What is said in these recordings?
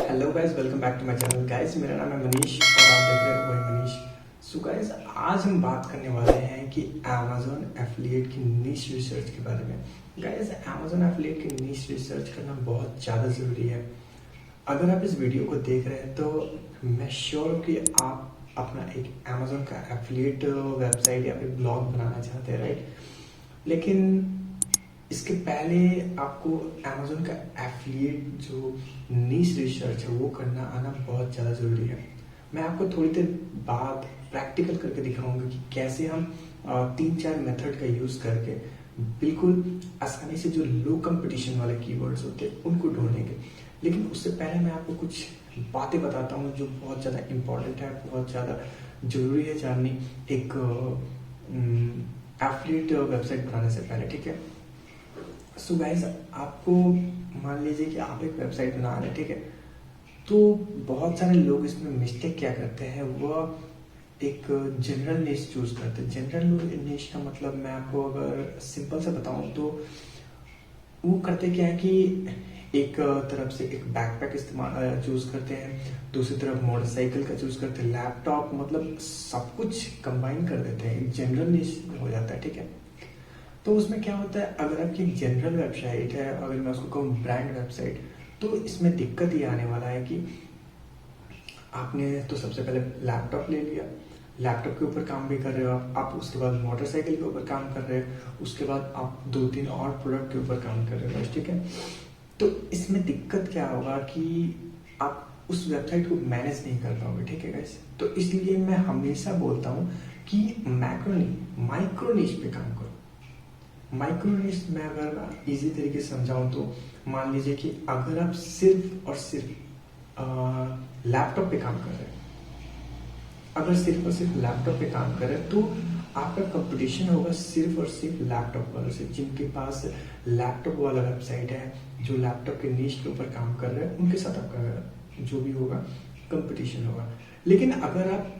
Hello guys, welcome back to my channel. Guys, मेरा नाम है मनीष और आप देख रहे हो वही मनीष। सो गाइस, आज हम बात करने वाले हैं कि अमेजोन एफिलिएट की नीश रिसर्च के बारे में। गाइस, अमेजोन एफिलिएट की नीश रिसर्च करना बहुत ज़्यादा ज़रूरी है। अगर आप इस वीडियो को देख रहे हैं तो मैं श्योर हूँ कि आप अपना एक अमेजोन का एफिलिएट वेबसाइट या फिर ब्लॉग बनाना चाहते हैं, राइट। लेकिन इसके पहले आपको अमेजोन का एफिलिएट जो नीश रिसर्च है वो करना आना बहुत ज़्यादा ज़रूरी है। मैं आपको थोड़ी देर बाद प्रैक्टिकल करके दिखाऊंगा कि कैसे हम 3-4 मेथड का यूज़ करके बिल्कुल आसानी से जो लो कंपटीशन वाले कीवर्ड्स होते हैं उनको ढूंढेंगे। लेकिन उससे पहले मैं आपको कुछ बातें बताता हूँ जो बहुत ज़्यादा इम्पोर्टेंट है, बहुत ज़्यादा ज़रूरी है जाननी एक एफिलिएट वेबसाइट बनाने से पहले, ठीक है। सो गाइस, आपको मान लीजिए कि आप एक वेबसाइट बना रहे हैं, ठीक है। तो बहुत सारे लोग इसमें मिस्टेक क्या करते हैं, वह एक जनरल निश चूज करते हैं। जनरल निश का मतलब मैं आपको अगर सिंपल से बताऊं तो वो करते क्या है कि एक तरफ से एक बैकपैक इस्तेमाल चूज करते हैं, दूसरी तरफ मोटरसाइकिल का चूज करते हैं, लैपटॉप, मतलब सब कुछ कंबाइन कर देते हैं, एक जनरल निश हो जाता है, ठीक है। तो उसमें क्या होता है, अगर आपकी जनरल वेबसाइट है, अगर मैं उसको कहूँ ब्रांड वेबसाइट, तो इसमें दिक्कत ये आने वाला है कि आपने तो सबसे पहले लैपटॉप ले लिया, लैपटॉप के ऊपर काम भी कर रहे हो आप उसके बाद मोटरसाइकिल के ऊपर काम कर रहे हो, उसके बाद आप 2-3 और प्रोडक्ट के ऊपर काम कर रहे हो, ठीक है। तो इसमें दिक्कत क्या होगा कि आप उस वेबसाइट को मैनेज नहीं कर पाओगे, ठीक है गाइस। तो इसलिए मैं हमेशा बोलता हूँ कि मैक्रो नहीं, माइक्रो निश पे काम करो। माइक्रो निश में अगर इजी तरीके से समझाऊं तो मान लीजिए कि अगर आप सिर्फ और सिर्फ लैपटॉप पे काम कर रहे हैं, अगर सिर्फ और सिर्फ लैपटॉप पे काम कर रहे हैं तो आपका कंपटीशन होगा सिर्फ और सिर्फ लैपटॉप वालों से, जिनके पास लैपटॉप वाला वेबसाइट है, जो लैपटॉप के निश के ऊपर काम कर रहे हैं, उनके साथ आपका जो भी होगा कंपटीशन होगा। लेकिन अगर आप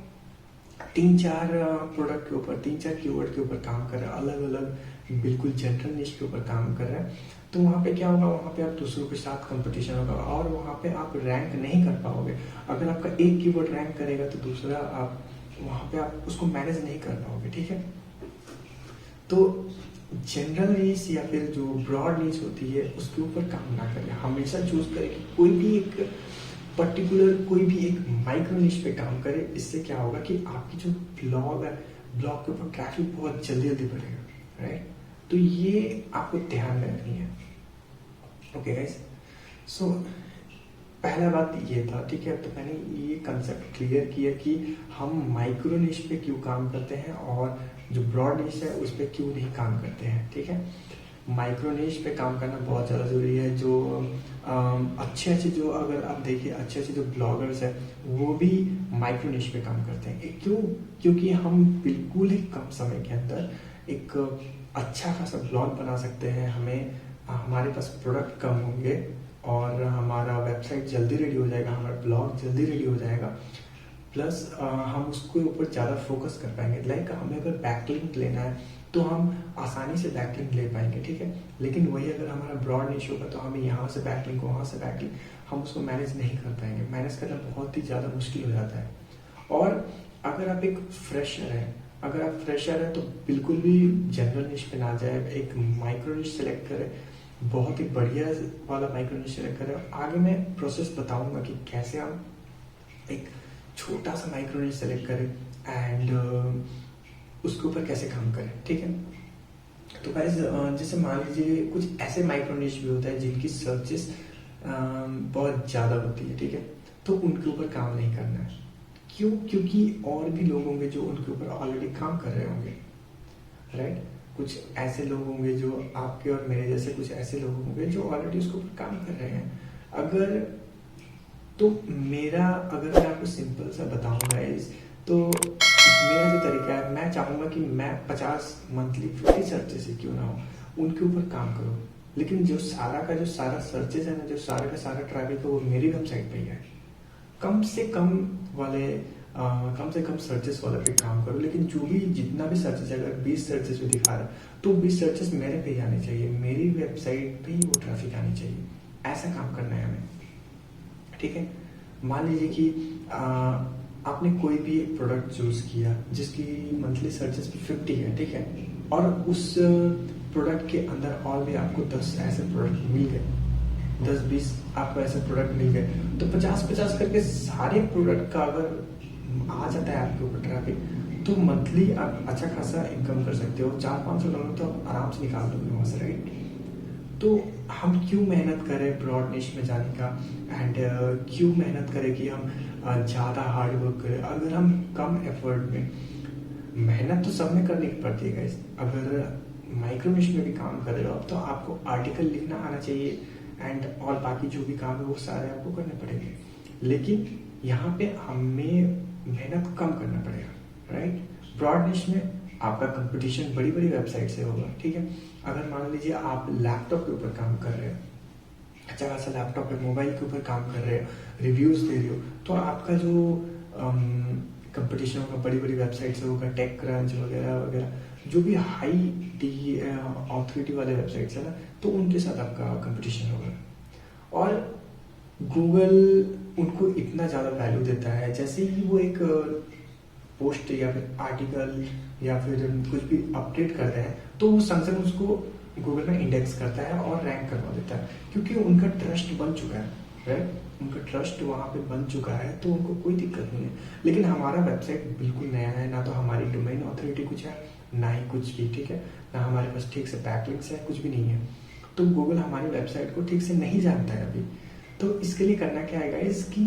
3-4 प्रोडक्ट के ऊपर, 3-4 कीवर्ड के ऊपर काम कर रहे हैं, अलग अलग बिल्कुल जनरल निश के ऊपर काम कर रहे हैं, तो वहाँ पे क्या होगा, वहाँ पे आप दूसरों के साथ कंपटीशन होगा और वहाँ पे आप रैंक नहीं कर पाओगे। अगर आपका एक कीवर्ड रैंक करेगा तो दूसरा आप वहाँ पे आप उसको मैनेज नहीं कर पाओगे, ठीक है। तो जनरल निश या फिर जो ब्रॉड निश होती है उसके ऊपर काम ना करें, हमेशा चूज करें कि कोई भी एक पर्टिकुलर, कोई भी एक माइक्रो निश पे काम करे। इससे क्या होगा कि आपकी जो ब्लॉग है, ब्लॉग के ऊपर ट्रैफिक बहुत जल्दी जल्दी बढ़ेगा, राइट। तो ये आपको ध्यान में रखनी है, ओके गाइस। सो पहला बात ये था, ठीक है। तो मैंने ये कंसेप्ट क्लियर किया कि हम माइक्रो निश पे क्यों काम करते हैं और जो ब्रॉड निश है उस पर क्यों नहीं काम करते हैं, ठीक है। माइक्रो निश पे काम करना बहुत ज़्यादा ज़रूरी है। जो अच्छे अच्छे, जो अगर आप देखिए अच्छे अच्छे जो ब्लॉगर्स हैं वो भी माइक्रो निश पे काम करते हैं। क्यों? क्योंकि हम बिल्कुल ही कम समय के अंदर एक अच्छा खासा ब्लॉग बना सकते हैं। हमारे पास प्रोडक्ट कम होंगे और हमारा वेबसाइट जल्दी रेडी हो जाएगा, हमारा ब्लॉग जल्दी रेडी हो जाएगा, प्लस हम उसके ऊपर ज़्यादा फोकस कर पाएंगे। लाइक हमें अगर बैकलिंक लेना है तो हम आसानी से बैकलिंक ले पाएंगे, ठीक है। लेकिन वही अगर हमारा ब्रॉड निश होगा तो हमें यहाँ से बैकलिंक, वहाँ से बैकलिंक, हम उसको मैनेज नहीं कर पाएंगे। मैनेज करना बहुत ही ज़्यादा मुश्किल हो जाता है। और अगर आप एक फ्रेशर हैं, अगर आप फ्रेशर हैं तो बिल्कुल भी जनरल निश पे ना जाए, एक माइक्रो निश सेलेक्ट करें, बहुत ही बढ़िया वाला माइक्रो निश सेलेक्ट करें। आगे मैं प्रोसेस बताऊंगा कि कैसे हम एक छोटा सा माइक्रो निश सेलेक्ट करें एंड उसके ऊपर कैसे काम करें, ठीक है। तो गाइस, जैसे मान लीजिए कुछ ऐसे माइक्रो निश भी होता है जिनकी सर्चेस बहुत ज़्यादा होती है, ठीक है। तो उनके ऊपर काम नहीं करना है। क्यों? क्योंकि और भी लोग होंगे जो उनके ऊपर ऑलरेडी काम कर रहे होंगे, राइट। कुछ ऐसे लोग होंगे जो आपके और मेरे जैसे, कुछ ऐसे लोग होंगे जो ऑलरेडी उसके ऊपर काम कर रहे हैं। अगर तो मेरा, अगर मैं आपको सिंपल सा बताऊं गाइस, तो मेरा जो तरीका है, मैं चाहूँगा कि मैं 50 मंथली 50 सर्चेस ही क्यों ना हो उनके ऊपर काम करूँ। लेकिन जो सारा का जो सारा सर्चेस है ना, जो सारा का सारा ट्रैफिक है वो मेरी वेबसाइट पे ही है। कम से कम वाले कम से कम सर्चेस वाले पे काम करो। लेकिन जो भी जितना भी सर्चेस है, अगर 20 सर्चेस भी दिखा रहा है तो 20 सर्चेस मेरे पे ही आने चाहिए, मेरी वेबसाइट पे ही वो ट्रैफिक आनी चाहिए। ऐसा काम करना है हमें, ठीक है। मान लीजिए कि आपने कोई भी प्रोडक्ट चूज किया जिसकी मंथली सर्चेस भी 50 है, ठीक है, और उस प्रोडक्ट के अंदर और भी आपको 10 ऐसे प्रोडक्ट मिल गए, 10-20 आपको ऐसे प्रोडक्ट मिल गए, तो 50-50 करके सारे प्रोडक्ट का अगर आ जाता है आपके ऊपर ट्रैफिक, तो मंथली आप अच्छा खासा इनकम कर सकते हो। $400-500 तो आप आराम से निकाल दोगे वहां से, राइट। तो हम क्यों मेहनत करें ब्रॉड निश में जाने का, एंड क्यों मेहनत करें कि हम ज़्यादा हार्ड वर्क करें, अगर हम कम एफर्ट में, मेहनत तो सब में करनी पड़ती है गाइस। अगर माइक्रो निश में भी काम कर रहे हो तो आपको आर्टिकल लिखना आना चाहिए, एंड और बाकी जो भी काम है वो सारे आपको करने पड़ेंगे, लेकिन यहाँ पे हमें मेहनत कम करना पड़ेगा, राइट। ब्रॉड निश में आपका कंपटीशन बड़ी बड़ी वेबसाइट से होगा, ठीक है। अगर मान लीजिए आप लैपटॉप के ऊपर काम कर रहे हो, अच्छा खासा लैपटॉप है, मोबाइल के ऊपर काम कर रहे हो, रिव्यूज दे रहे हो, तो आपका जो कंपटीशन होगा बड़ी बड़ी वेबसाइट से होगा, टेक क्रंच वगैरह वगैरह, जो भी हाई ऑथोरिटी वाले वेबसाइट्स है ना, तो उनके साथ आपका कंपटीशन होगा। और गूगल उनको इतना ज़्यादा वैल्यू देता है, जैसे ही वो एक पोस्ट या फिर आर्टिकल या फिर कुछ भी अपडेट करते हैं, तो वो संग संग उसको गूगल में इंडेक्स करता है और रैंक करवा देता है, क्योंकि उनका ट्रस्ट बन चुका है, राइट। उनका ट्रस्ट वहाँ पे बन चुका है, तो उनको कोई दिक्कत नहीं है। लेकिन हमारा वेबसाइट बिल्कुल नया है, ना तो हमारी डोमेन अथॉरिटी कुछ है, ना ही कुछ भी, ठीक है, ना हमारे पास ठीक से बैकलिंक्स है, कुछ भी नहीं है, तो गूगल हमारी वेबसाइट को ठीक से नहीं जानता है अभी। तो इसके लिए करना क्या है गाइस कि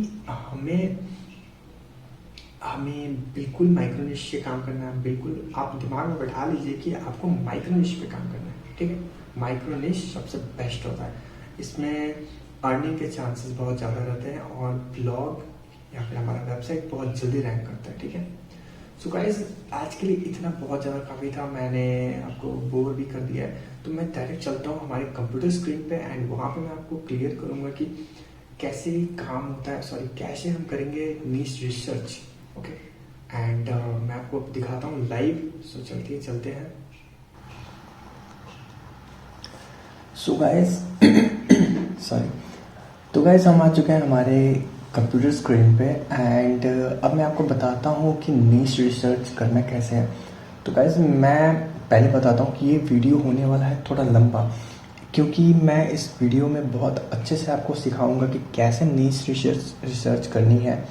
हमें बिल्कुल माइक्रो निश से काम करना है। बिल्कुल आप दिमाग में बैठा लीजिए कि आपको माइक्रो निश पे काम करना है, ठीक है। माइक्रो निश सबसे बेस्ट होता है, इसमें अर्निंग के चांसेस बहुत ज़्यादा रहते हैं, और ब्लॉग या फिर हमारा वेबसाइट बहुत जल्दी रैंक करता है, ठीक है। सो गाइस आज के लिए इतना बहुत ज़्यादा काफ़ी था, मैंने आपको बोर भी कर दिया है, तो मैं डायरेक्ट चलता हूँ हमारे कंप्यूटर स्क्रीन पे, एंड वहाँ पे मैं आपको क्लियर करूँगा कि कैसे काम होता है, सॉरी कैसे हम करेंगे नीश रिसर्च, ओके। एंड मैं आपको दिखाता हूँ लाइव, सो चलते हैं। सो गाइस सॉरी, तो गाइस हम आ चुके हैं हमारे कंप्यूटर स्क्रीन पे, एंड अब मैं आपको बताता हूँ कि नीश रिसर्च करना कैसे है। तो गाइस मैं पहले बताता हूँ कि ये वीडियो होने वाला है थोड़ा लंबा, क्योंकि मैं इस वीडियो में बहुत अच्छे से आपको सिखाऊंगा कि कैसे नीश रिसर्च करनी है।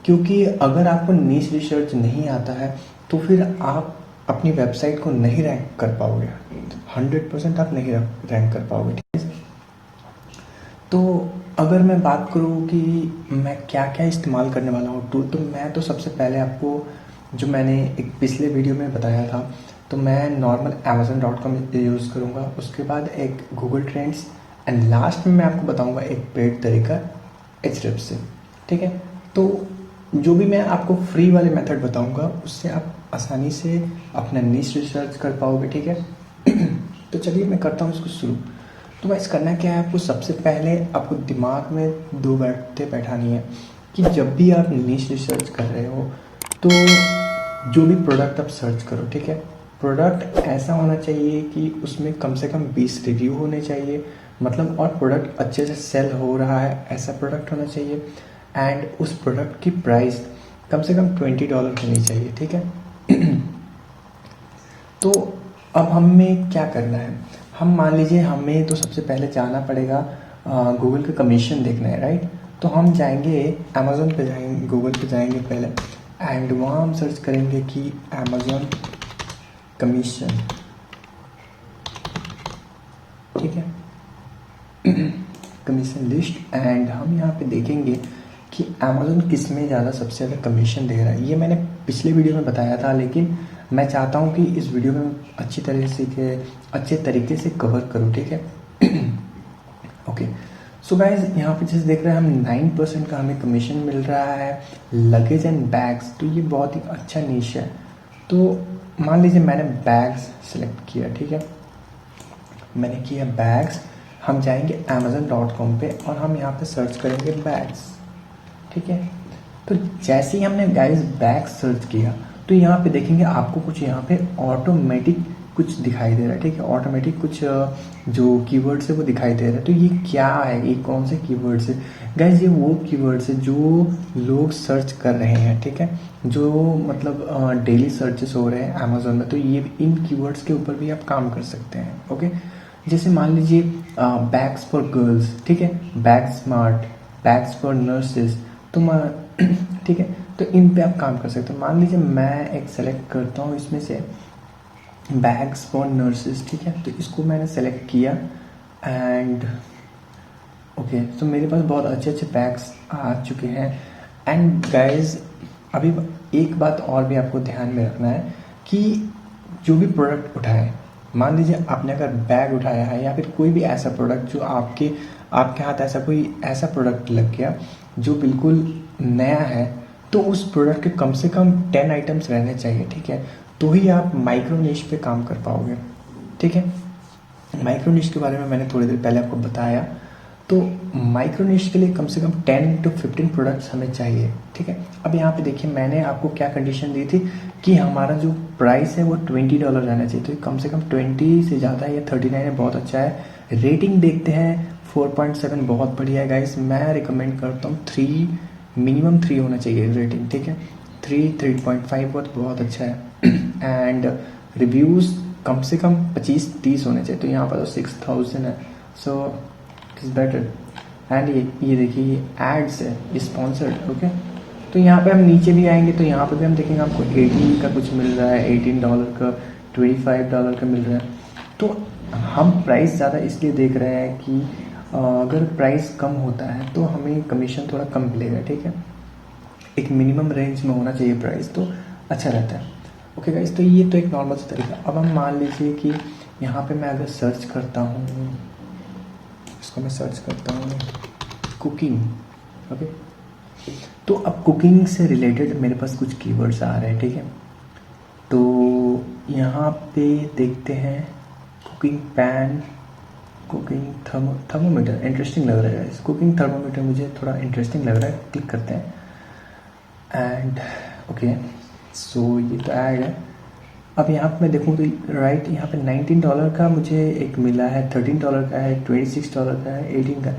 क्योंकि अगर आपको नीश रिसर्च नहीं आता है तो फिर आप अपनी वेबसाइट को नहीं रैंक कर पाओगे, 100% आप नहीं रैंक कर पाओगे, ठीक है। तो अगर मैं बात करूँ कि मैं क्या क्या इस्तेमाल करने वाला हूँ टूल, तो मैं तो सबसे पहले आपको जो मैंने एक पिछले वीडियो में बताया था, तो मैं नॉर्मल amazon.com यूज़ करूँगा, उसके बाद एक गूगल ट्रेंड्स, एंड लास्ट में मैं आपको बताऊँगा एक पेड तरीका Ahrefs से, ठीक है। तो जो भी मैं आपको फ्री वाले मेथड बताऊँगा उससे आप आसानी से अपना नीश रिसर्च कर पाओगे, ठीक है। तो चलिए मैं करता हूँ इसको शुरू। तो वैसे करना क्या है, आपको सबसे पहले आपको दिमाग में 2 बातें बैठानी है कि जब भी आप नीश रिसर्च कर रहे हो तो जो भी प्रोडक्ट आप सर्च करो, ठीक है, प्रोडक्ट ऐसा होना चाहिए कि उसमें कम से कम 20 रिव्यू होने चाहिए, मतलब, और प्रोडक्ट अच्छे से सेल हो रहा है ऐसा प्रोडक्ट होना चाहिए, एंड उस प्रोडक्ट की प्राइस कम से कम $20 होनी चाहिए, ठीक है। तो अब हमें क्या करना है, हम मान लीजिए हमें तो सबसे पहले जाना पड़ेगा गूगल का कमीशन देखना है, राइट। तो हम जाएंगे अमेज़न पे, जाएंगे गूगल पे जाएंगे पहले, एंड वहाँ हम सर्च करेंगे कि अमेज़न कमीशन, ठीक है, कमीशन लिस्ट, एंड हम यहाँ पे देखेंगे कि अमेज़न किस में ज़्यादा सबसे ज़्यादा कमीशन दे रहा है। ये मैंने पिछले वीडियो में बताया था, लेकिन मैं चाहता हूँ कि इस वीडियो में अच्छे तरीके से कवर करूँ, ठीक है। ओके, सो गाइज यहाँ पे जैसे देख रहे हैं हम 9% का हमें कमीशन मिल रहा है लगेज एंड बैग्स, तो ये बहुत ही अच्छा नीश है। तो मान लीजिए मैंने बैग्स सेलेक्ट किया, ठीक है, मैंने किया बैग्स, हम जाएंगे amazon.com पे और हम यहाँ पे सर्च करेंगे बैग्स, ठीक है। तो जैसे ही हमने गाइस बैग्स सर्च किया तो यहाँ पे देखेंगे आपको कुछ यहाँ पे ऑटोमेटिक कुछ दिखाई दे रहा है, ठीक है, ऑटोमेटिक कुछ जो कीवर्ड्स है वो दिखाई दे रहा है। तो ये क्या है, ये कौन से कीवर्ड्स है गाइज? ये वो कीवर्ड्स है जो लोग सर्च कर रहे हैं, ठीक है, जो मतलब डेली सर्चेस हो रहे हैं अमेजोन में। तो ये इन कीवर्ड्स के ऊपर भी आप काम कर सकते हैं। ओके, जैसे मान लीजिए बैग्स फॉर गर्ल्स, ठीक है, bag smart, bags for nurses, तो ठीक है, तो इन पे आप काम कर सकते हो। मान लीजिए मैं एक सेलेक्ट करता हूँ इसमें से बैग्स फॉर नर्सेज, ठीक है, तो इसको मैंने सेलेक्ट किया एंड ओके, तो मेरे पास बहुत अच्छे अच्छे बैग्स आ चुके हैं। एंड गाइज अभी एक बात और भी आपको ध्यान में रखना है कि जो भी प्रोडक्ट उठाए, मान लीजिए आपने अगर बैग उठाया है या फिर कोई भी ऐसा प्रोडक्ट जो आपके हाथ ऐसा कोई ऐसा प्रोडक्ट लग गया जो बिल्कुल नया है, तो उस प्रोडक्ट के कम से कम 10 आइटम्स रहने चाहिए, ठीक है, तो ही आप माइक्रो निश पे काम कर पाओगे, ठीक है। माइक्रो निश के बारे में मैंने थोड़ी देर पहले आपको बताया। तो माइक्रो निश के लिए कम से कम 10 to 15 प्रोडक्ट्स हमें चाहिए, ठीक है। अब यहाँ पे देखिए मैंने आपको क्या कंडीशन दी थी कि हमारा जो प्राइस है वो $20 रहना चाहिए, तो कम से कम 20 से ज़्यादा है या 39 है, बहुत अच्छा है। रेटिंग देखते हैं 4.7 बहुत बढ़िया है गाइस। मैं रिकमेंड करता हूँ 3, मिनिमम 3 होना चाहिए रेटिंग, ठीक है, 3.5 बहुत अच्छा है। एंड रिव्यूज़ कम से कम 25-30 होने चाहिए, तो यहाँ पर तो 6000 है, so it is better. And ये देखिए ये एड्स है, स्पॉन्सर्ड, ओके। तो यहाँ पे हम नीचे भी आएंगे तो यहाँ पे भी हम देखेंगे आपको 18 का कुछ मिल रहा है, $18 का, $25 का मिल रहा है। तो हम प्राइस ज़्यादा इसलिए देख रहे हैं कि अगर प्राइस कम होता है तो हमें कमीशन थोड़ा कम मिलेगा, ठीक है। एक मिनिमम रेंज में होना चाहिए प्राइस, तो अच्छा रहता है। ओके गाइस, तो ये तो एक नॉर्मल सा तरीका। अब हम मान लीजिए कि यहाँ पे मैं अगर सर्च करता हूँ, इसको मैं सर्च करता हूँ कुकिंग, ओके, तो अब कुकिंग से रिलेटेड मेरे पास कुछ कीवर्ड्स आ रहे हैं, ठीक है। तो यहाँ पे देखते हैं cooking pan, cooking thermometer, interesting लग रहा है इस कुकिंग थर्मोमीटर, मुझे थोड़ा इंटरेस्टिंग लग रहा है, क्लिक करते हैं। एंड ओके, सो ये तो ऐड है। अब यहाँ पे मैं देखूँ तो राइट यहाँ पे $19 का मुझे एक मिला है, $13 का है, $26 का है, 18 का।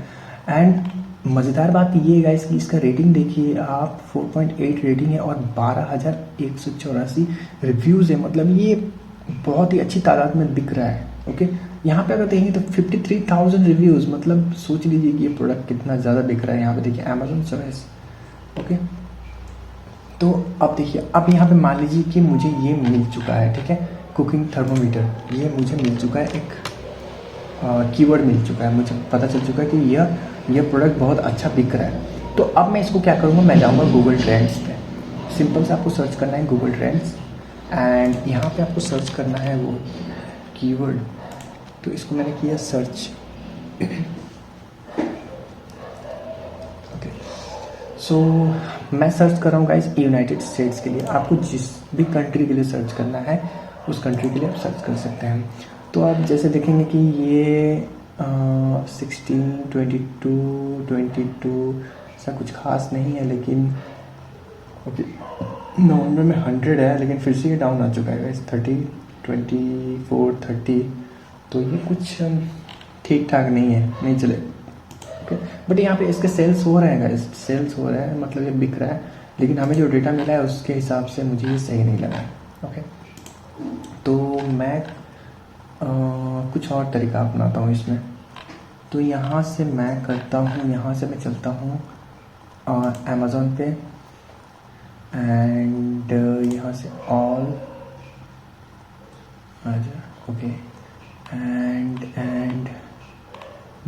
एंड मज़ेदार बात ये है गाइस कि इसका रेटिंग देखिए आप, 4.8 रेटिंग है और 12,184 रिव्यूज़ है, मतलब ये बहुत ही अच्छी तादाद में बिक रहा है। ओके, यहाँ पे अगर देखेंगे तो 53,000 रिव्यूज़, मतलब सोच लीजिए कि ये प्रोडक्ट कितना ज़्यादा बिक रहा है। यहाँ पे देखिए अमेजोन चॉइस, ओके। तो अब देखिए, अब यहाँ पे मान लीजिए कि मुझे ये मिल चुका है, ठीक है, कुकिंग थर्मोमीटर, ये मुझे मिल चुका है, एक कीवर्ड मिल चुका है, मुझे पता चल चुका है कि यह प्रोडक्ट बहुत अच्छा बिक रहा है। तो अब मैं इसको क्या करूँगा, मैं जाऊँगा गूगल ट्रेंड्स पे। सिंपल से आपको सर्च करना है गूगल ट्रेंड्स, एंड यहाँ पे आपको सर्च करना है वो कीवर्ड। तो इसको मैंने किया सर्च, ओके। सो मैं सर्च कर रहा हूँ गाइस यूनाइटेड स्टेट्स के लिए। आपको जिस भी कंट्री के लिए सर्च करना है उस कंट्री के लिए आप सर्च कर सकते हैं। तो आप जैसे देखेंगे कि ये 16, 22 ऐसा कुछ खास नहीं है, लेकिन ओके, नवंबर में 100 है, लेकिन फिर से ये डाउन आ चुका है गाइस, 30, 24, 30। तो ये कुछ ठीक ठाक नहीं है, नहीं चले, ओके। बट यहाँ पे इसके सेल्स हो रहे हैं गाइस, सेल्स हो रहे हैं, मतलब ये बिक रहा है, लेकिन हमें जो डेटा मिला है उसके हिसाब से मुझे ये सही नहीं लगा, ओके। तो मैं कुछ और तरीका अपनाता हूँ इसमें। तो यहाँ से मैं करता हूँ, यहाँ से मैं चलता हूँ अमेज़ॉन पे, एंड यहाँ से ऑल आ जाए, ओके। एंड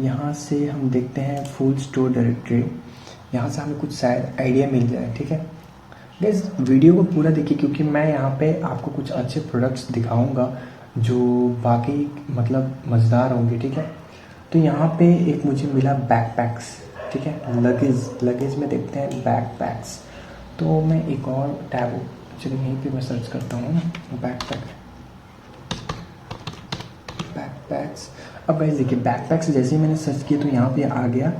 यहाँ से हम देखते हैं फुल स्टोर डायरेक्टरी, यहाँ से हमें कुछ शायद आइडिया मिल जाए, ठीक है। गाइस वीडियो को पूरा देखिए, क्योंकि मैं यहाँ पे आपको कुछ अच्छे प्रोडक्ट्स दिखाऊंगा जो बाकी मतलब मज़ेदार होंगे, ठीक है। तो यहाँ पे एक मुझे मिला बैकपैक्स, ठीक है, लगेज में देखते हैं बैकपैक्स। तो मैं एक और टैब, चलिए यहीं पे मैं सर्च करता हूँ बैकपैक्स। अब गाइस देखिए बैकपैक्स जैसे ही मैंने सर्च किया तो यहाँ पे आ गया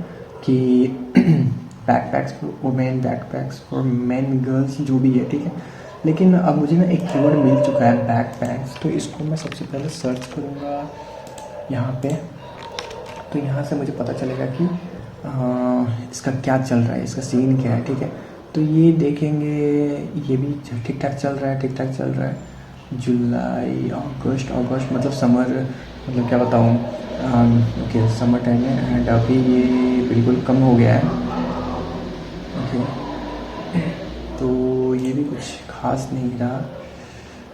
कि backpacks for women, backpacks for main, girls, जो भी है, ठीक है। लेकिन अब मुझे ना एक कीवर्ड मिल चुका है बैकपैक्स, तो इसको मैं सबसे पहले सर्च करूँगा यहाँ पे। तो यहाँ से मुझे पता चलेगा कि इसका क्या चल रहा है, इसका सीन क्या है, ठीक है। तो ये देखेंगे, ये भी ठीक ठाक चल रहा है, ठीक ठाक चल रहा है। जुलाई अगस्त मतलब समर, मतलब क्या बताऊँ, ओके समर टाइम है। एंड अभी ये बिल्कुल कम हो गया है, ओके। तो ये भी कुछ खास नहीं रहा,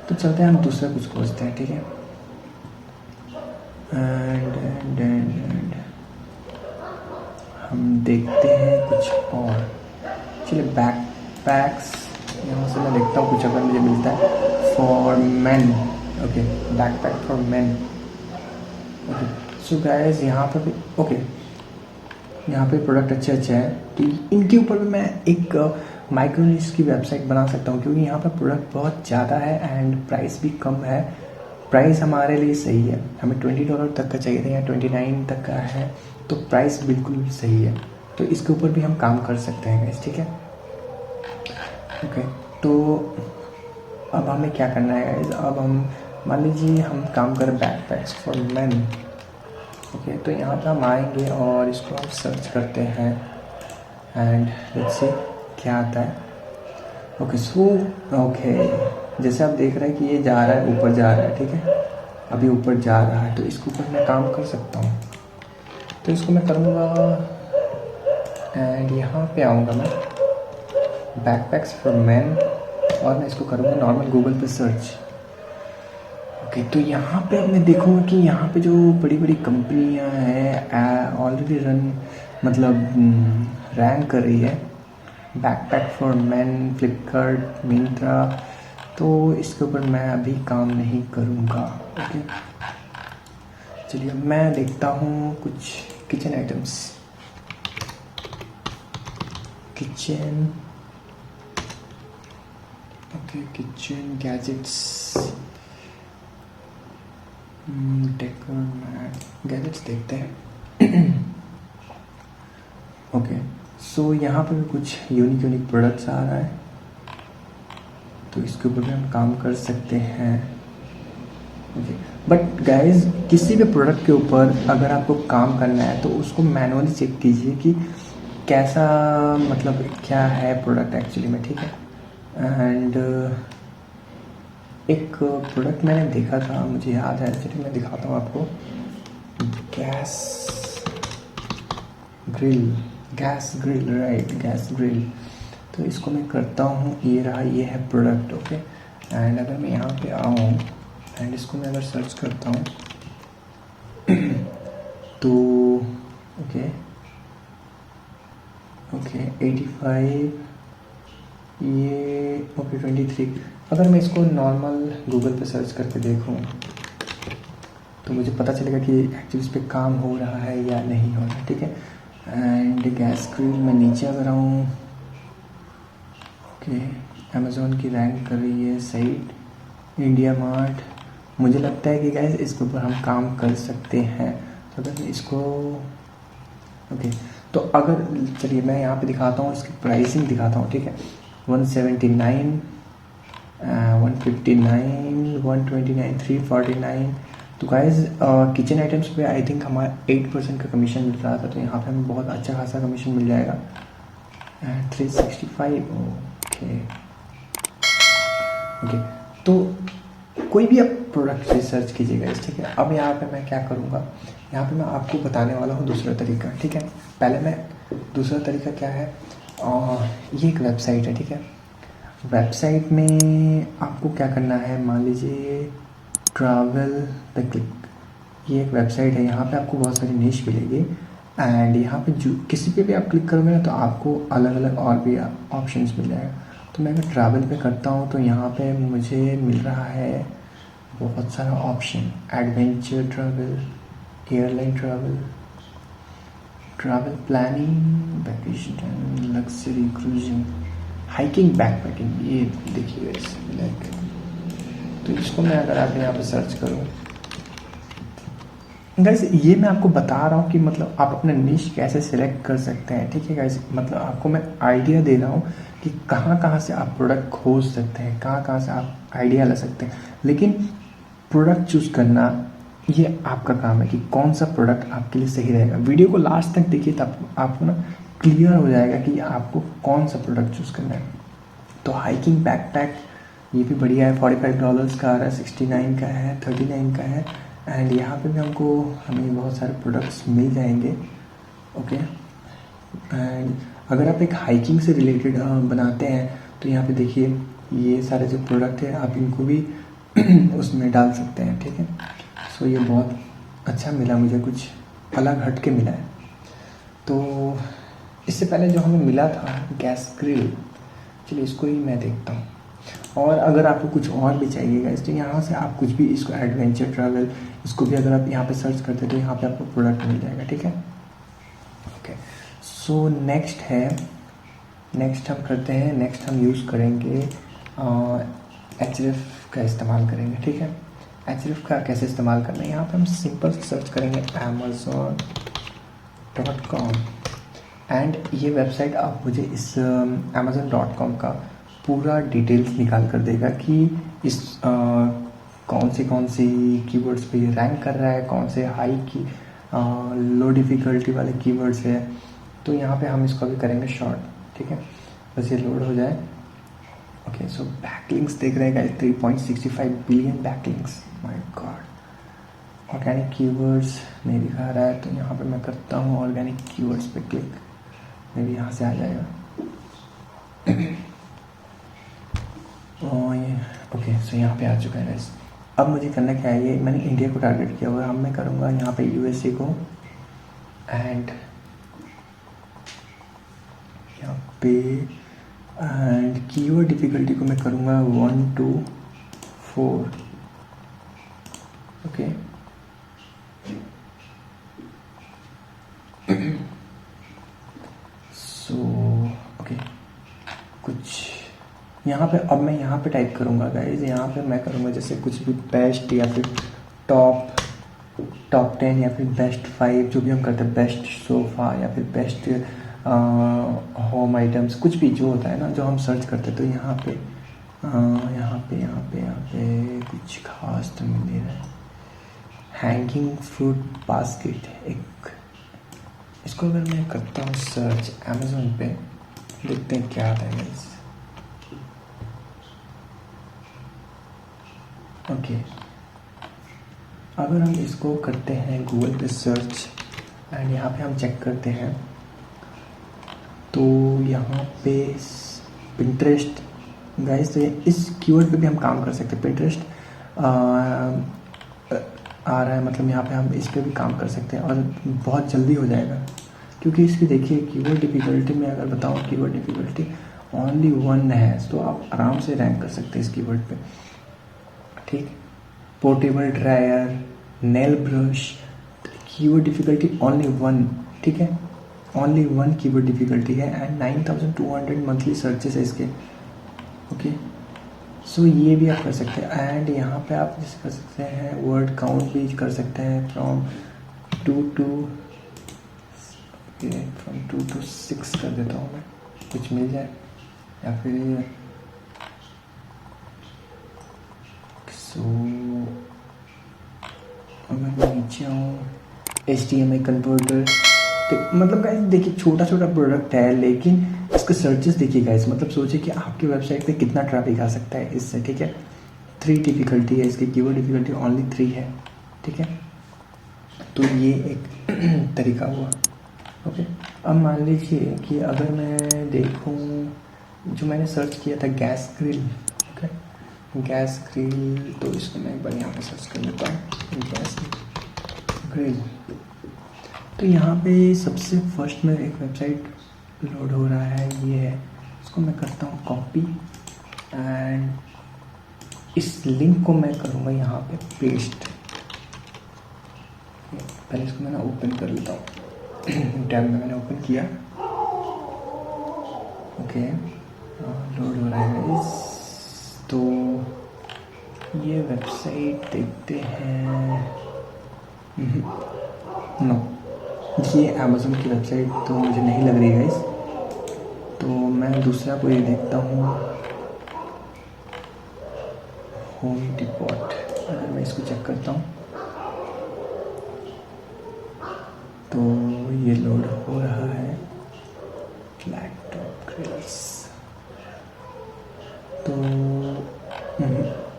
तो चलते हैं हम दूसरा कुछ खोजते हैं, ठीक है। एंड हम देखते हैं कुछ और। चलिए बैकपैक्स, यहाँ से मैं देखता हूँ कुछ अगर मुझे मिलता है for man, okay backpack for man, okay. So guys यहाँ पर भी ओके, यहाँ पे प्रोडक्ट अच्छे हैं, तो इनके ऊपर भी मैं एक माइक्रोनिश की वेबसाइट बना सकता हूँ, क्योंकि यहाँ पर प्रोडक्ट बहुत ज़्यादा है एंड प्राइस भी कम है। प्राइस हमारे लिए सही है, हमें $20 तक का चाहिए था, या 29 तक का है, तो प्राइस बिल्कुल सही है। तो इसके ऊपर भी हम काम कर सकते हैं गाइस, ठीक है, ओके। तो अब हमें क्या करना है गाइस, अब हम मान लीजिए हम काम करें बैकपैक्स फॉर मैन, ओके। तो यहाँ पर हम आएंगे और इसको हम सर्च करते हैं एंड लेट्स सी क्या आता है, ओके। सो ओके, जैसे आप देख रहे हैं कि ये जा रहा है, ऊपर जा रहा है, ठीक है, अभी ऊपर जा रहा है, तो इसके ऊपर मैं काम कर सकता हूँ। तो इसको मैं करूँगा एंड यहाँ पे आऊँगा मैं बैकपैक्स फॉर मैन, और मैं इसको करूँगा नॉर्मल गूगल पे सर्च, ओके। तो यहाँ पे अब मैं देखूँगा कि यहाँ पे जो बड़ी बड़ी कंपनियाँ हैं ऑलरेडी मतलब रैंक कर रही है, backpack for man, Flipkart, Myntra, तो इसके ऊपर मैं अभी काम नहीं करूँगा, ओके। चलिए मैं देखता हूँ कुछ kitchen items, kitchen, okay, kitchen gadgets, decor mat, gadgets देखते हैं, ओके। सो यहाँ पर भी कुछ यूनिक प्रोडक्ट्स आ रहा है, तो इसके ऊपर भी हम काम कर सकते हैं, ओके। बट गाइज किसी भी प्रोडक्ट के ऊपर अगर आपको काम करना है तो उसको मैनुअली चेक कीजिए कि कैसा, मतलब क्या है प्रोडक्ट एक्चुअली में, ठीक है। एंड एक प्रोडक्ट मैंने देखा था, मुझे याद है, चलिए मैं दिखाता हूँ आपको, gas grill, right, gas grill. तो इसको मैं करता हूँ, ये रहा, ये है प्रोडक्ट, ओके। एंड अगर मैं यहाँ पे आऊँ एंड इसको मैं अगर सर्च करता हूँ तो ओके 85, ये ओके 23। अगर मैं इसको नॉर्मल गूगल पे सर्च करके देखूँ तो मुझे पता चलेगा कि एक्चुअली इस पर काम हो रहा है या नहीं हो रहा है, ठीक है। एंड गैस ग्रिल में नीचे अगर आऊँ, ओके, अमेज़ॉन की रैंक कर रही है साइट, इंडिया मार्ट, मुझे लगता है कि गाइस इसके ऊपर हम काम कर सकते हैं। तो अगर मैं इसको ओके, तो अगर चलिए मैं यहाँ पे दिखाता हूँ, इसकी प्राइसिंग दिखाता हूँ, ठीक है। 179, 159, 129, 349। तो गाइस किचन आइटम्स पे आई थिंक हमारा 8% का कमीशन मिल रहा था, तो यहाँ पे हमें बहुत अच्छा खासा कमीशन मिल जाएगा। 365, ओके। तो कोई भी आप प्रोडक्ट रिसर्च कीजिएगा इस, ठीक है। अब यहाँ पे मैं क्या करूँगा, यहाँ पे मैं आपको बताने वाला हूँ दूसरा तरीका, ठीक है। पहले मैं दूसरा तरीका क्या है, ये एक वेबसाइट है, ठीक है। वेबसाइट में आपको क्या करना है, मान लीजिए ट्रैवल पे क्लिक, ये एक वेबसाइट है, यहाँ पे आपको बहुत सारी निश मिलेगी एंड यहाँ पे जो किसी पे भी आप क्लिक करोगे ना तो आपको अलग अलग और भी ऑप्शंस मिल जाएगा। तो मैं अगर ट्रैवल पे करता हूँ तो यहाँ पे मुझे मिल रहा है बहुत सारा option, adventure travel, airline travel, travel planning, vacation, luxury cruising, hiking, backpacking, ये देखिए इसमें लाइक। तो इसको मैं अगर आप यहाँ पे सर्च करूँ गाइस ये मैं आपको बता रहा हूँ कि मतलब आप अपना निश कैसे सिलेक्ट कर सकते हैं, ठीक है गाइस। मतलब आपको मैं आइडिया दे रहा हूँ कि कहाँ कहाँ से आप प्रोडक्ट खोज सकते हैं, कहाँ कहाँ से आप आइडिया ला सकते हैं। लेकिन प्रोडक्ट चूज़ करना ये आपका काम है कि कौन सा प्रोडक्ट आपके लिए सही रहेगा। वीडियो को लास्ट तक देखिए तब आपको ना क्लियर हो जाएगा कि आपको कौन सा प्रोडक्ट चूज़ करना है। तो हाइकिंग बैकपैक ये भी बढ़िया है, $45 का आ रहा है, 69 का है, 39 का है। एंड यहाँ पे भी हमें बहुत सारे प्रोडक्ट्स मिल जाएंगे। ओके, एंड अगर आप एक हाइकिंग से रिलेटेड बनाते हैं तो यहाँ पे देखिए ये सारे जो प्रोडक्ट है आप इनको भी उसमें डाल सकते हैं, ठीक है। सो ये बहुत अच्छा मिला मुझे, कुछ अलग हट के मिला है। तो इससे पहले जो हमें मिला था गैस ग्रिल, चलिए इसको ही मैं देखता हूँ। और अगर आपको कुछ और भी चाहिए गाइस तो यहाँ से आप कुछ भी इसको एडवेंचर ट्रैवल इसको भी अगर आप यहाँ पे सर्च करते तो यहाँ पे आपको प्रोडक्ट मिल जाएगा, ठीक है। ओके, सो नेक्स्ट हम करते हैं, नेक्स्ट हम यूज़ करेंगे एचएफ का इस्तेमाल करेंगे, ठीक है। एचएफ का कैसे इस्तेमाल करना है, यहाँ पे हम सिंपल सर्च करेंगे amazon.com एंड ये वेबसाइट आप मुझे इस amazon.com का पूरा डिटेल्स निकाल कर देगा कि इस कौन सी कीवर्ड्स पे ये रैंक कर रहा है, कौन से हाई की लो डिफ़िकल्टी वाले कीवर्ड्स है। तो यहाँ पे हम इसको भी करेंगे शॉर्ट, ठीक है। बस ये लोड हो जाए। ओके, सो बैकलिंक्स देख रहे हैं 3.65 billion backlinks, my God. Organic keywords नहीं दिखा रहा है, तो यहाँ पे मैं करता हूँ ऑर्गेनिक कीवर्ड्स पे क्लिक, मे भी यहाँ से आ जाएगा। ओके, सो यहाँ पे आ चुका है गाइस। अब मुझे करना क्या है, ये मैंने इंडिया को टारगेट किया हुआ है। अब मैं करूँगा यहाँ पे यूएसए को, एंड यहाँ पे एंड कीवर्ड डिफ़िकल्टी को मैं करूँगा 1 to 4। ओके, सो ओके, कुछ यहाँ पे अब मैं यहाँ पे टाइप करूँगा गाइज। यहाँ पे मैं करूँगा जैसे कुछ भी बेस्ट या फिर टॉप 10 या फिर बेस्ट 5, जो भी हम करते हैं, बेस्ट सोफ़ा या फिर बेस्ट होम आइटम्स, कुछ भी जो होता है ना जो हम सर्च करते हैं। तो यहाँ पे कुछ खास तो मिल नहीं रहा है। हैंगिंग फ्रूट बास्केट, एक इसको अगर मैं करता हूँ सर्च अमेज़ोन पे, देखते हैं क्या आता है गाइस। ओके, अगर हम इसको करते हैं गूगल पे सर्च एंड यहाँ पे हम चेक करते हैं तो यहाँ पे पिंटरेस्ट गाइस, तो इस कीवर्ड पे भी हम काम कर सकते हैं। पिंटरेस्ट आ रहा है, मतलब यहाँ पे हम इस पे भी काम कर सकते हैं और बहुत जल्दी हो जाएगा। क्योंकि इसकी देखिए कीवर्ड डिफ़िकल्टी में अगर बताऊँ, कीवर्ड डिफ़िकल्टी ओनली 1 है, तो आप आराम से रैंक कर सकते हैं इस कीवर्ड पे, ठीक। Portable dryer, nail brush, keyword difficulty only 1, ठीक है। ओनली 1 कीवर्ड डिफ़िकल्टी है एंड 9200 मंथली सर्चेस है इसके। ओके, सो ये भी आप कर सकते हैं। एंड यहाँ पे आप जैसे कर सकते हैं वर्ड काउंट भी कर सकते हैं फ्रॉम 2 to 6 कर देता हूँ मैं, कुछ मिल जाए। या फिर सो अगर मैं नीचे आऊँ HTML कन्वर्टर, तो मतलब गाइस देखिए छोटा प्रोडक्ट है, लेकिन इसके सर्चेस देखिए गाइस, मतलब सोचिए कि आपकी वेबसाइट पे कितना ट्रैफिक आ सकता है इससे, ठीक है। 3 डिफ़िकल्टी है इसकी, कीवर्ड डिफ़िकल्टी ओनली 3 है, ठीक है। तो ये एक तरीका हुआ। ओके, अब मान लीजिए कि अगर मैं देखूँ जो मैंने सर्च किया था gas grill, okay, gas grill, तो इसको मैं एक बार यहाँ पे सर्च कर लेता हूँ गैस ग्रिल। तो यहाँ पे सबसे फर्स्ट में एक वेबसाइट लोड हो रहा है, ये है। इसको मैं करता हूँ कॉपी एंड इस लिंक को मैं करूँगा यहाँ पे पेस्ट। पहले इसको मैंने ओपन कर लेता हूँ, टैब में मैंने ओपन किया। ओके, लोड हो रहा है इस, तो ये वेबसाइट देखते हैं। नो, ये अमेज़न की वेबसाइट तो मुझे नहीं लग रही गाइस, तो मैं दूसरा कोई देखता हूँ। होम डिपॉट, अगर मैं इसको चेक करता हूँ तो ये लोड हो रहा है। लैपटॉप ग्रिल्स, तो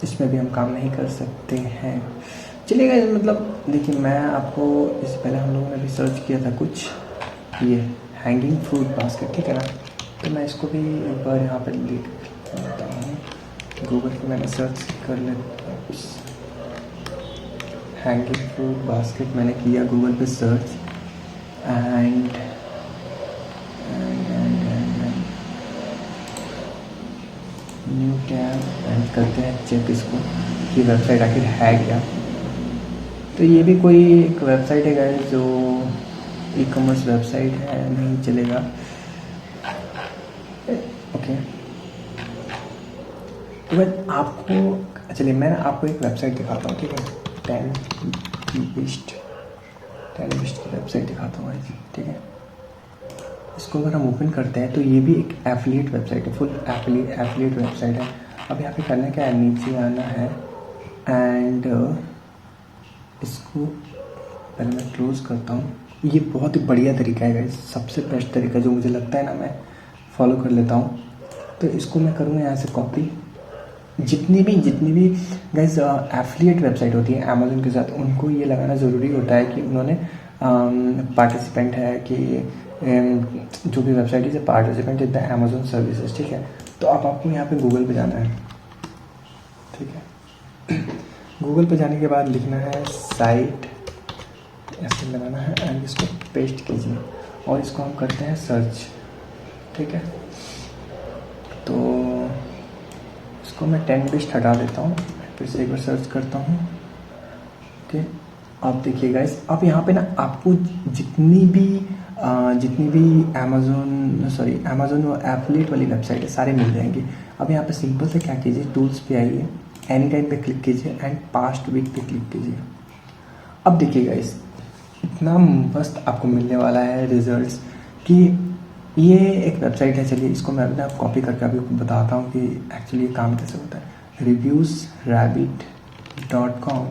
इसमें भी हम काम नहीं कर सकते हैं। चलिए गाइस, मतलब देखिए, मैं आपको इससे पहले हम लोगों ने भी सर्च किया था कुछ, ये हैंगिंग फ्रूट बास्केट, ठीक है ना। तो मैं इसको भी एक बार यहाँ पर लिख लेता हूँ, गूगल पे मैंने सर्च कर लेता हूँ। हैंगिंग फ्रूट बास्केट मैंने किया गूगल पे search, and new tab, and करते हैं चेक इसको कि वेबसाइट आखिर है क्या। तो ये भी कोई एक वेबसाइट है गाइस, जो ई कॉमर्स वेबसाइट है, नहीं चलेगा। ओके, तो भाई आपको, चलिए मैं आपको एक वेबसाइट दिखाता हूँ, ठीक है। टेन बिस्ट की वेबसाइट दिखाता हूँ गाइस, ठीक है। इसको अगर हम ओपन करते हैं तो ये भी एक एफिलिएट वेबसाइट है, फुल एफिलिएट वेबसाइट है। अब यहाँ पे करना क्या है, नीचे आना है एंड इसको पहले मैं क्लोज करता हूँ। ये बहुत ही बढ़िया तरीका है गाइस, सबसे बेस्ट तरीका जो मुझे लगता है ना, मैं फॉलो कर लेता हूँ। तो इसको मैं करूँगा यहाँ से कॉपी। जितनी भी गाइस एफिलिएट वेबसाइट होती है अमेज़न के साथ, उनको ये लगाना ज़रूरी होता है कि उन्होंने पार्टिसिपेंट है, कि जो भी वेबसाइट है participant in the Amazon services, ठीक है। तो अब आपको यहाँ पे गूगल पे जाना है, ठीक है। गूगल पे जाने के बाद लिखना है साइट, ऐसे लगाना है एंड इसको पेस्ट कीजिए और इसको हम करते हैं सर्च, ठीक है। तो इसको मैं 10 बिस्ट हटा देता हूँ, फिर से एक बार सर्च करता हूँ, ओके। आप देखिए गाइस, अब यहाँ पे ना आपको जितनी भी अमेज़न और एफिलिएट वाली वेबसाइट है, सारे मिल जाएंगे। अब यहाँ पे सिंपल से क्या कीजिए, टूल्स पे आइए, एनी टाइम पे क्लिक कीजिए एंड पास्ट वीक पे क्लिक कीजिए। अब देखिए गाइस, इतना मस्त आपको मिलने वाला है रिजल्ट्स, कि ये एक वेबसाइट है। चलिए इसको मैं अपने आप कॉपी करके अभी बताता हूँ कि एक्चुअली ये काम कैसे होता है। reviews-rabbit.com,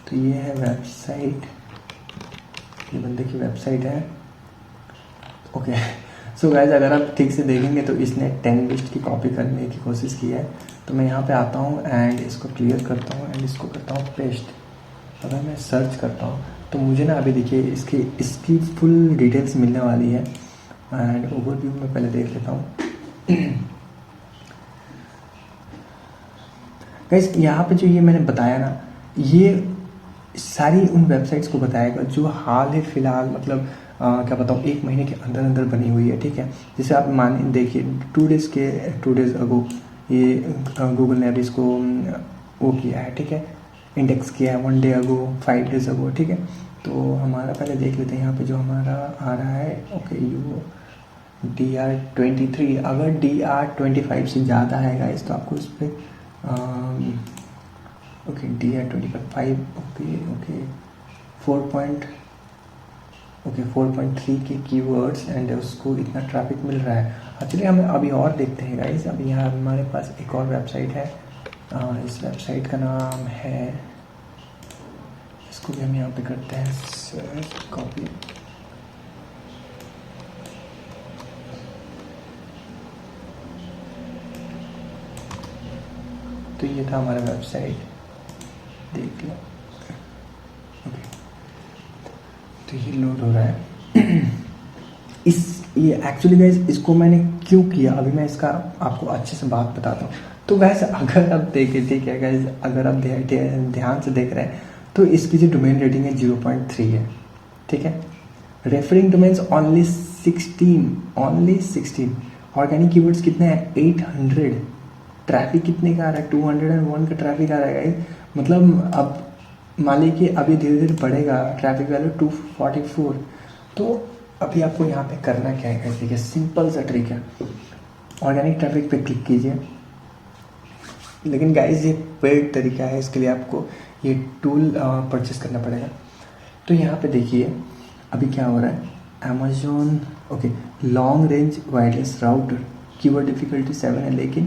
तो ये है वेबसाइट, ये बंदे की वेबसाइट है, ओके। सो गाइस, अगर आप ठीक से देखेंगे तो इसने 10 लिस्ट की कॉपी करने की कोशिश की है। तो मैं यहाँ पे आता हूँ एंड इसको क्लियर करता हूँ एंड इसको करता हूँ पेस्ट। अगर मैं सर्च करता हूँ तो मुझे ना अभी देखिए इसकी फुल डिटेल्स मिलने वाली है। एंड ओवरव्यू में पहले देख लेता हूँ गाइस। यहाँ पे जो ये मैंने बताया ना, ये सारी उन वेबसाइट्स को बताएगा जो हाल है फिलहाल, मतलब क्या बताऊँ, 1 महीने के अंदर अंदर बनी हुई है, ठीक है। जैसे आप मान देखिए 2 डेज़ अगो ये गूगल ने अभी इसको वो किया है, ठीक है, इंडेक्स किया है 1 डे अगो, 5 डेज़ अगो, ठीक है। तो हमारा पहले देख लेते हैं यहाँ पे जो हमारा आ रहा है, ओके, DR23। अगर DR25 से ज़्यादा है गाइस तो आपको इस पर ओके DR25 ओके 4.3 के कीवर्ड्स एंड उसको इतना ट्रैफिक मिल रहा है। एक्चुअली हम अभी और देखते हैं गाइस। अभी यहाँ हमारे पास एक और वेबसाइट है, इस वेबसाइट का नाम है, इसको भी हम यहाँ पे करते हैं सर्च, कॉपी, तो ये था हमारा वेबसाइट, देख लो, ओके। तो ये लोड हो रहा है ये एक्चुअली गाइस इसको मैंने क्यों किया, अभी मैं इसका आपको अच्छे से बात बताता हूँ। तो गाइस अगर आप देखें, ठीक है गाइस, अगर आप ध्यान से देख रहे हैं तो इसकी जो डोमेन रेटिंग है 0.3 है, ठीक है। Referring domains only 16, organic keywords कितने हैं 800, ट्रैफिक कितने का आ रहा है 201 का ट्रैफिक आ रहा है गाइस। मतलब अब मान लीजिए कि अभी धीरे धीरे बढ़ेगा ट्रैफिक वैल्यू 244। तो अभी आपको यहाँ पे करना क्या है, देखिए सिंपल सा ट्रिक है, ऑर्गेनिक ट्रैफिक पे क्लिक कीजिए। लेकिन गाइस ये पेड तरीका है, इसके लिए आपको ये टूल परचेस करना पड़ेगा। तो यहाँ पे देखिए अभी क्या हो रहा है, Amazon okay long range wireless router keyword difficulty 7 है, लेकिन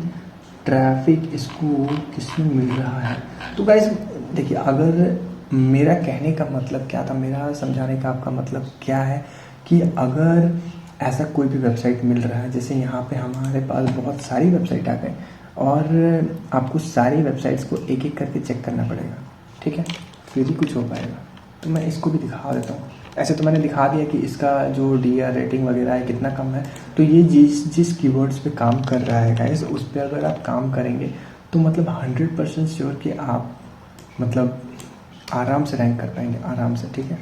ट्रैफिक इसको किसमें मिल रहा है। तो गाइस देखिए, अगर मेरा कहने का मतलब क्या था, मेरा समझाने का आपका मतलब क्या है कि अगर ऐसा कोई भी वेबसाइट मिल रहा है, जैसे यहाँ पे हमारे पास बहुत सारी वेबसाइट आ गए और आपको सारी वेबसाइट्स को एक एक करके चेक करना पड़ेगा, ठीक है, फिर ही कुछ हो पाएगा। तो मैं इसको भी दिखा देता हूँ। ऐसे तो मैंने दिखा दिया कि इसका जो डीआर रेटिंग वगैरह है कितना कम है। तो ये जिस जिस कीवर्ड्स पे काम कर रहा है गाइस, उस पर अगर आप काम करेंगे तो मतलब 100% श्योर कि आप मतलब आराम से रैंक कर पाएंगे, आराम से, ठीक है।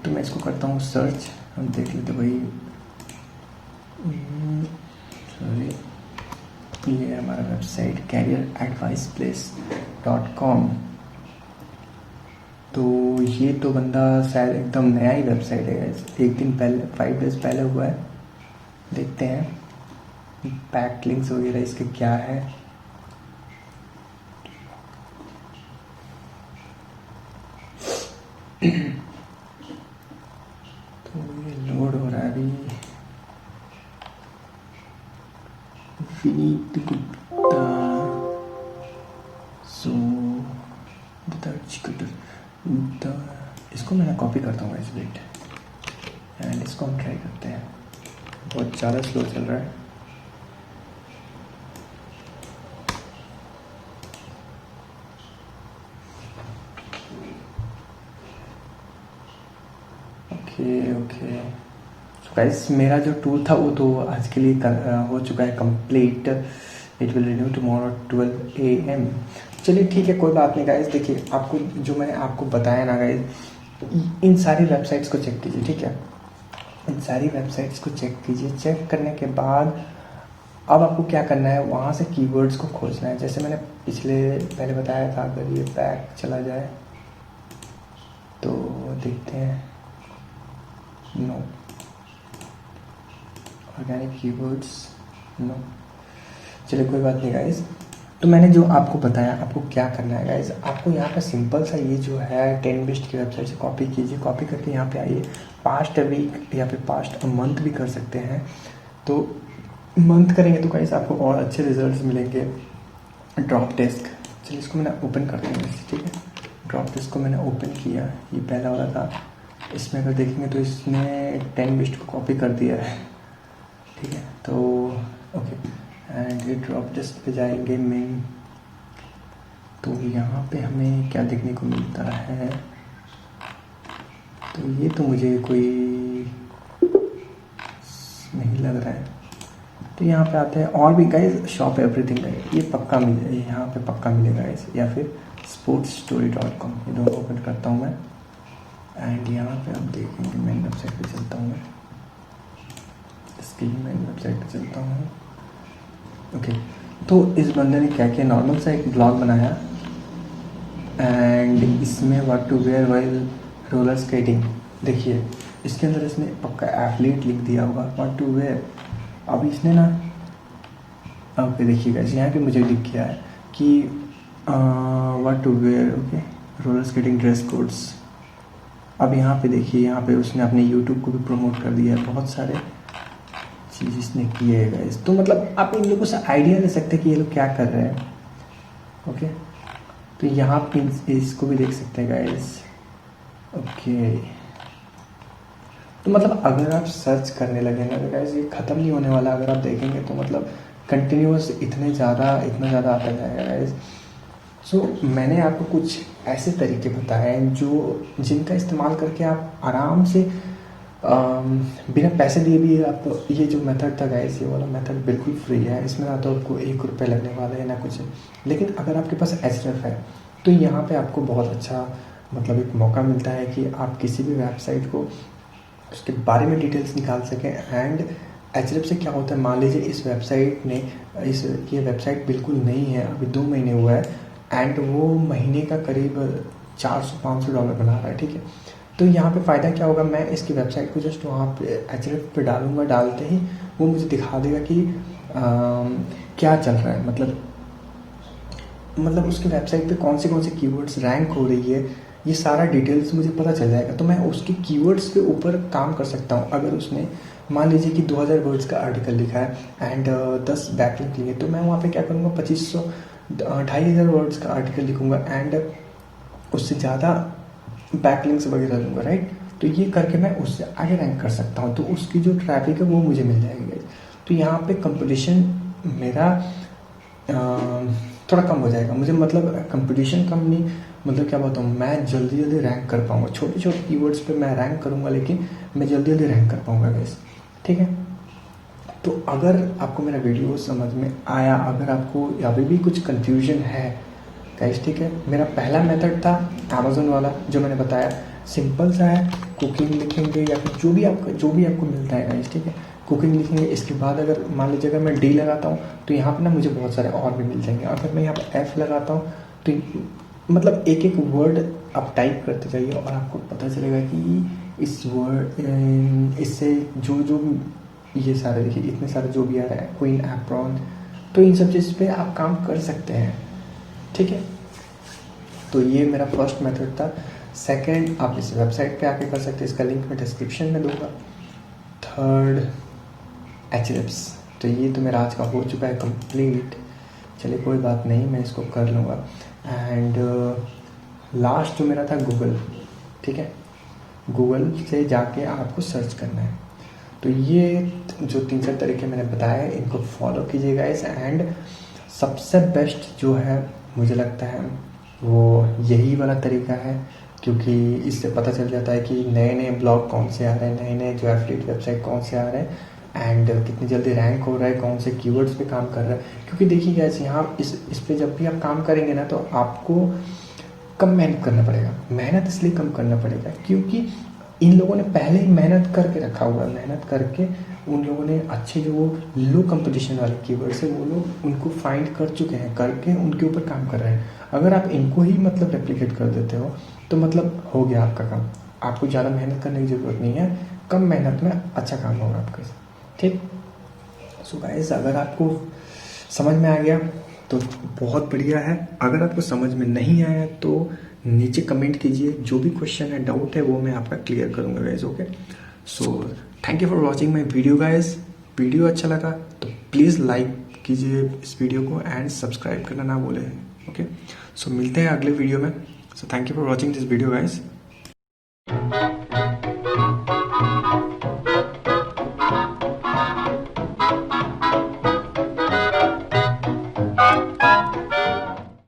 तो मैं इसको करता हूँ सर्च, हम देख लेते भाई। सॉरी, ये है हमारा वेबसाइट careeradviceplace.com। तो ये तो बंदा शायद एकदम नया ही वेबसाइट है, एक दिन पहले 5 डेज़ पहले हुआ है। देखते हैं पैक लिंक्स वगैरह इसके क्या है। तो ये लोड हो रहा है अभी। विनीत गुप्ता, सो इसको मैं कॉपी करता हूँ इस बिट एंड इसको हम ट्राई करते हैं। बहुत ज़्यादा स्लो चल रहा है। ओके गाइस, मेरा जो टूल था वो तो आज के लिए हो चुका है complete. It will renew tomorrow 12 AM। चलिए ठीक है, कोई बात नहीं गाइस। देखिए, आपको जो मैंने आपको बताया ना गाइस, इन सारी वेबसाइट्स को चेक कीजिए, ठीक है। इन सारी वेबसाइट्स को चेक कीजिए। चेक करने के बाद अब आपको क्या करना है, वहाँ से कीवर्ड्स को खोजना है। जैसे मैंने पहले बताया था, अगर ये बैक चला जाए तो देखते हैं, नो ऑर्गेनिक कीवर्ड्स, नो। चलिए कोई बात नहीं गाइस। तो मैंने जो आपको बताया, आपको क्या करना है गाइस, आपको यहाँ पे सिंपल सा ये जो है 10 बेस्ट की वेबसाइट से कॉपी कीजिए। कॉपी करके यहाँ पे आइए, पास्ट वीक या फिर पास्ट मंथ भी कर सकते हैं। तो मंथ करेंगे तो गाइस आपको और अच्छे रिजल्ट्स मिलेंगे। ड्रॉप डेस्क, चलिए इसको मैंने ओपन करता हूँ, ठीक है। ड्रॉप डेस्क को मैंने ओपन किया, ये पहला वाला था। इसमें अगर देखेंगे तो इसने 10 बेस्ट को कॉपी कर दिया है, ठीक है। तो ओके, एंड ये ड्रॉप डेस्क पे जाएंगे मेन। तो यहाँ पे हमें क्या देखने को मिलता है, तो ये तो मुझे कोई नहीं लग रहा है। तो यहाँ पे आते हैं और भी गाइस, शॉप एवरीथिंग है, ये पक्का मिलेगा, यहाँ पे पक्का मिलेगा गाइस। या फिर sportsstory.com, ये दोनों ओपन करता हूँ मैं। एंड यहाँ पे आप देखेंगे, मेन वेबसाइट पे चलता हूँ मैं, इसकी मेन वेबसाइट पे चलता हूँ। ओके, तो इस बंदे ने क्या किया, नॉर्मल सा एक ब्लॉग बनाया एंड इसमें what to wear while roller skating. देखिए इसके अंदर इसने पक्का एथलीट लिख दिया होगा, व्हाट टू वेयर। अब इसने ना, ओके देखिएगा, यहाँ पे मुझे लिख किया है कि what to wear, okay, roller skating dress codes. अब यहाँ पे देखिए, यहाँ पे उसने अपने यूट्यूब को भी प्रमोट कर दिया है, बहुत सारे चीज़ इसने किए है गाइस। तो मतलब आप इन लोगों से आइडिया ले सकते हैं कि ये लोग क्या कर रहे हैं। ओके, तो यहाँ पे इसको भी देख सकते हैं गाइस। ओके, तो मतलब अगर आप सर्च करने लगे ना तो गाइस, ये ख़त्म नहीं होने वाला। अगर आप देखेंगे तो मतलब कंटिन्यूस इतना ज़्यादा आता जाएगा गाइस। सो मैंने आपको कुछ ऐसे तरीके बताए हैं जिनका इस्तेमाल करके आप आराम से बिना पैसे दिए भी आप, ये जो मेथड था गाइस, ये वाला मेथड बिल्कुल फ्री है। इसमें ना तो आपको 1 रुपये लगने वाला है ना कुछ। लेकिन अगर आपके पास एचरेफ है तो यहाँ पे आपको बहुत अच्छा मतलब एक मौका मिलता है कि आप किसी भी वेबसाइट को उसके बारे में डिटेल्स निकाल सकें। एंड एचरेफ से क्या होता है, मान लीजिए इस वेबसाइट ने ये वेबसाइट बिल्कुल नई है, अभी 2 महीने हुआ है एंड वो महीने का करीब $400-500 बना रहा है, ठीक है। तो यहाँ पे फ़ायदा क्या होगा, मैं इसकी वेबसाइट को जस्ट वहाँ पे एचरेफ पे डालूँगा, डालते ही वो मुझे दिखा देगा कि क्या चल रहा है, मतलब उसकी वेबसाइट पे कौन से कीवर्ड्स रैंक हो रही है, ये सारा डिटेल्स मुझे पता चल जाएगा, तो मैं उसके कीवर्ड्स के ऊपर काम कर सकता हूँ। अगर उसने मान लीजिए कि 2000 वर्ड्स का आर्टिकल लिखा है एंड 10 बैकलिंक लिए, तो मैं वहाँ पे क्या करूँगा, 2500 2500 वर्ड्स का आर्टिकल लिखूँगा एंड उससे ज़्यादा बैकलिंक्स वगैरह लूँगा, राइट। तो ये करके मैं उससे आगे रैंक कर सकता हूँ, तो उसकी जो ट्रैफिक है वो मुझे मिल जाएगी। तो यहाँ पे कंपटीशन मेरा थोड़ा कम हो जाएगा, मुझे मतलब कंपटीशन कम नहीं, मतलब क्या बताऊँ, मैं जल्दी जल्दी रैंक कर पाऊँगा। छोटे छोटे कीवर्ड्स पे मैं रैंक करूँगा, लेकिन मैं जल्दी जल्दी रैंक कर पाऊँगा गाइस, ठीक है। तो अगर आपको मेरा वीडियो समझ में आया, अगर आपको अभी भी कुछ कन्फ्यूजन है गाइस, ठीक है, मेरा पहला मेथड था अमेज़न वाला जो मैंने बताया, सिंपल सा है, कुकिंग लिखेंगे या फिर जो भी आपको मिलता है गाइस, ठीक है, कुकिंग लिखेंगे। इसके बाद अगर मान लीजिए अगर मैं डी लगाता हूँ तो यहाँ पे ना मुझे बहुत सारे और भी मिल जाएंगे। अगर मैं यहाँ पे एफ लगाता हूँ तो मतलब एक एक वर्ड आप टाइप करते जाइए और आपको पता चलेगा कि इस वर्ड इससे जो जो ये सारे देखिए इतने सारे जो भी आ रहा है, क्वीन एप्रॉन, तो इन सब चीज़ पे आप काम कर सकते हैं, ठीक है। तो ये मेरा फर्स्ट मेथड था। सेकंड, आप इस वेबसाइट पे आके कर सकते हैं, इसका लिंक मैं डिस्क्रिप्शन में दूंगा। थर्ड, एचरिप्स, तो ये तो मेरा आज का हो चुका है कंप्लीट, चलिए कोई बात नहीं, मैं इसको कर लूँगा। एंड लास्ट जो मेरा था गूगल, ठीक है, गूगल से जाके आपको सर्च करना है। तो ये जो 3-4 तरीके मैंने बताए इनको फॉलो कीजिएगा इस, एंड सबसे बेस्ट जो है मुझे लगता है वो यही वाला तरीका है, क्योंकि इससे पता चल जाता है कि नए नए ब्लॉग कौन से आ रहे हैं, नए नए जो एफिलिएट वेबसाइट कौन से आ रहे हैं एंड कितनी जल्दी रैंक हो रहा है, कौन से कीवर्ड्स पे काम कर रहा है। क्योंकि देखिए गाइस, यहाँ इस पे जब भी आप काम करेंगे ना तो आपको कम मेहनत करना पड़ेगा। मेहनत इसलिए कम करना पड़ेगा क्योंकि इन लोगों ने पहले ही मेहनत करके रखा हुआ है, मेहनत करके उन लोगों ने अच्छे जो लो कंपटीशन वाले कीवर्ड्स है वो लोग उनको फाइंड कर चुके हैं, करके उनके ऊपर काम कर रहे हैं। अगर आप इनको ही मतलब रेप्लिकेट कर देते हो तो मतलब हो गया आपका काम, आपको ज़्यादा मेहनत करने की ज़रूरत नहीं है, कम मेहनत में अच्छा काम होगा आपका, ठीक। सो गाइस, अगर आपको समझ में आ गया तो बहुत बढ़िया है, अगर आपको समझ में नहीं आया तो नीचे कमेंट कीजिए, जो भी क्वेश्चन है, डाउट है, वो मैं आपका क्लियर करूँगा guys, okay. So thank you for watching my video guys. Video अच्छा लगा तो प्लीज़ लाइक कीजिए इस वीडियो को एंड सब्सक्राइब करना ना भूलें, ओके। सो मिलते हैं अगले वीडियो में। So thank you for watching this video guys.